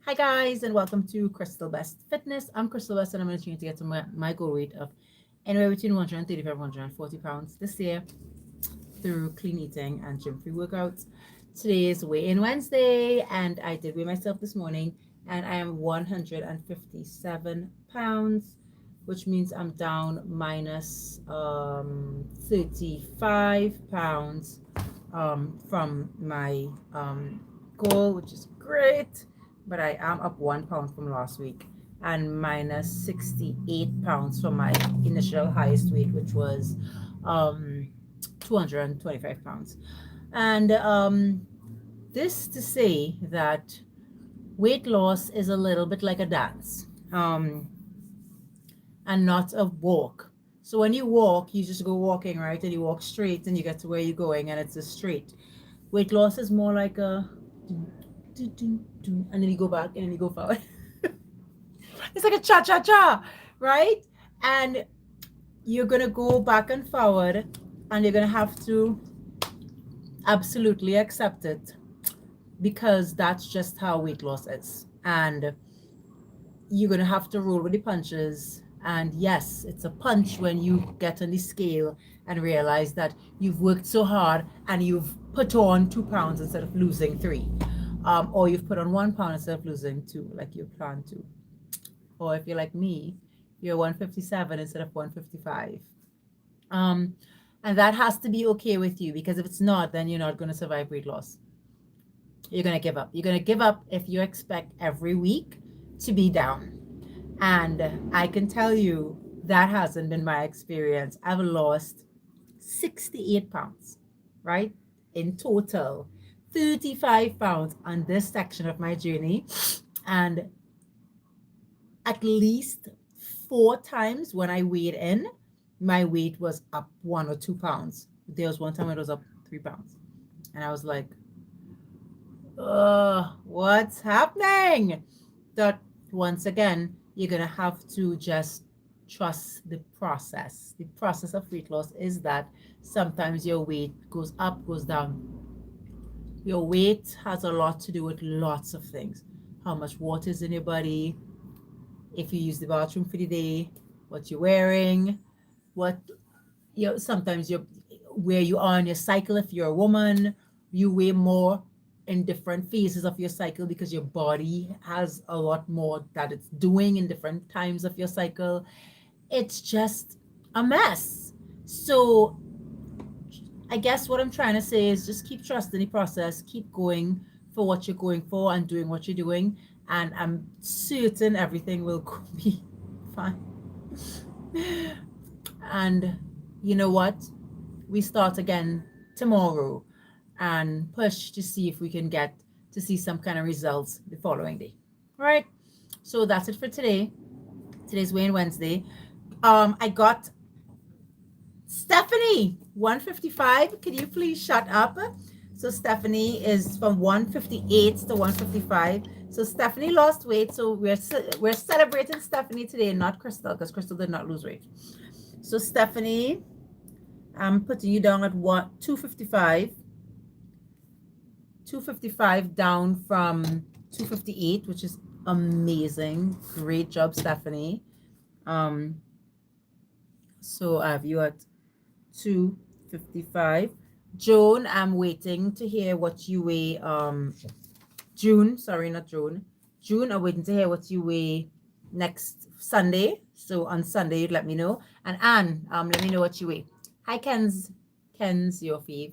Hi guys, and welcome to Crystal Best Fitness. I'm Crystal Best, and I'm going to train to get to my goal weight of anywhere between 135 and 140 pounds this year through clean eating and gym-free workouts. Today is weigh-in Wednesday, and I did weigh myself this morning, and I am 157 pounds, which means I'm down minus 35 pounds from my goal, which is great. But I am up 1 pound from last week and minus 68 pounds from my initial highest weight, which was 225 pounds. And this to say that weight loss is a little bit like a dance and not a walk. So when you walk, you just go walking, right? And you walk straight and you get to where you're going and it's a straight. Weight loss is more like a and then you go back and then you go forward. It's like a cha-cha-cha, right? And you're going to go back and forward and you're going to have to absolutely accept it because that's just how weight loss is. And you're going to have to roll with the punches. And yes, it's a punch when you get on the scale and realize that you've worked so hard and you've put on 2 pounds instead of losing 3. Or you've put on 1 pound instead of losing 2, like you plan to. Or if you're like me, you're 157 instead of 155. And that has to be okay with you, because if it's not, then you're not going to survive weight loss. You're going to give up. You're going to give up if you expect every week to be down. And I can tell you that hasn't been my experience. I've lost 68 pounds, right? In total, 35 pounds on this section of my journey. And at least 4 times when I weighed in, my weight was up 1 or 2 pounds. There was one time it was up 3 pounds. And I was like, what's happening? That once again, you're going to have to just trust the process. The process of weight loss is that sometimes your weight goes up, goes down. Your weight has a lot to do with lots of things. How much water is in your body, if you use the bathroom for the day, what you're wearing, what sometimes you're where you are in your cycle. If you're a woman, you weigh more in different phases of your cycle because your body has a lot more that it's doing in different times of your cycle. It's just a mess. So I guess what I'm trying to say is just keep trusting the process, keep going for what you're going for and doing what you're doing. And I'm certain everything will be fine. And you know what? We start again tomorrow and push to see if we can get to see some kind of results the following day. All right. So that's it for today. Today's Weigh-In Wednesday. I got Stephanie 155. Could you please shut up? So Stephanie is from 158 to 155. So Stephanie lost weight. So we're celebrating Stephanie today, not Crystal, because Crystal did not lose weight. So Stephanie, I'm putting you down at 255. 255 down from 258, which is amazing. Great job, Stephanie. So I have you at 255. Joan, I'm waiting to hear what you weigh. June, sorry, not Joan. June, I'm waiting to hear what you weigh next Sunday. So on Sunday, you'd let me know. And Anne, let me know what you weigh. Hi, Ken's, your fave.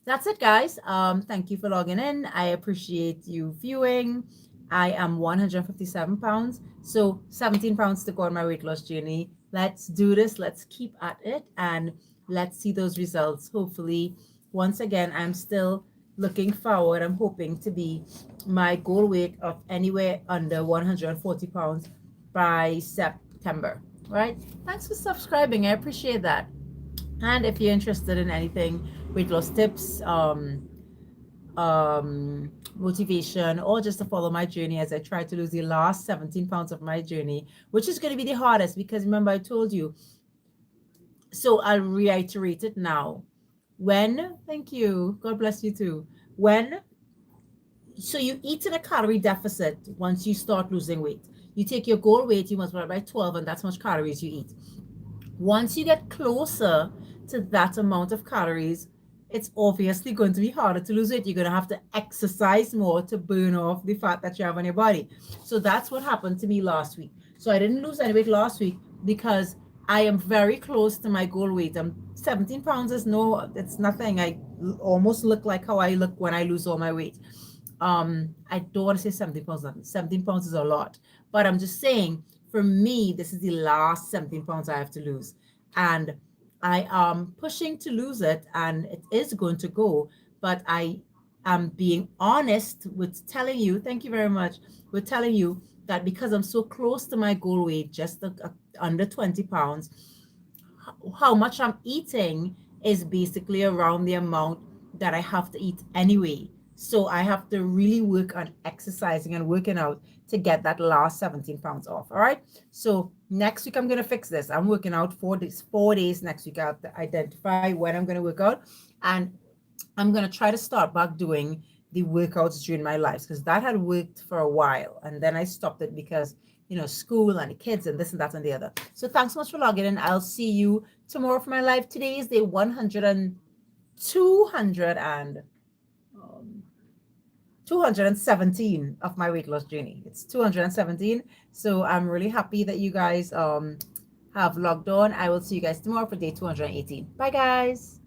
That's it, guys. Thank you for logging in. I appreciate you viewing. I am 157 pounds, so 17 pounds to go on my weight loss journey. Let's do this. Let's keep at it, and let's see those results. Hopefully, once again, I'm still looking forward. I'm hoping to be my goal weight of anywhere under 140 pounds by September. Right? Thanks for subscribing. I appreciate that. And if you're interested in anything, weight loss tips, motivation, or just to follow my journey as I try to lose the last 17 pounds of my journey, which is going to be the hardest because remember I told you. So I'll reiterate it now. Thank you, God bless you too. When So you eat in a calorie deficit once you start losing weight. You take your goal weight, you multiply by 12, and that's how much calories you eat. Once you get closer to that amount of calories, it's obviously going to be harder to lose weight. You're going to have to exercise more to burn off the fat that you have on your body. So that's what happened to me last week. So I didn't lose any weight last week because I am very close to my goal weight. I'm 17 pounds is no, it's nothing. I almost look like how I look when I lose all my weight. I don't want to say 17 pounds. 17 pounds is a lot, but I'm just saying for me, this is the last 17 pounds I have to lose. And I am pushing to lose it, and it is going to go. But I am being honest with telling you, thank you very much, with telling you that because I'm so close to my goal weight, just under 20 pounds, how much I'm eating is basically around the amount that I have to eat anyway. So I have to really work on exercising and working out to get that last 17 pounds off. All right. So next week I'm gonna fix this. I'm working out 4 days next week. I have to identify when I'm gonna work out, and I'm gonna try to start back doing the workouts during my lives because that had worked for a while, and then I stopped it because school and the kids and this and that and the other. So thanks so much for logging in. I'll see you tomorrow for my live. Today is day 100 and 200 and 217 of my weight loss journey. It's 217. So I'm really happy that you guys have logged on. I will see you guys tomorrow for day 218. Bye guys.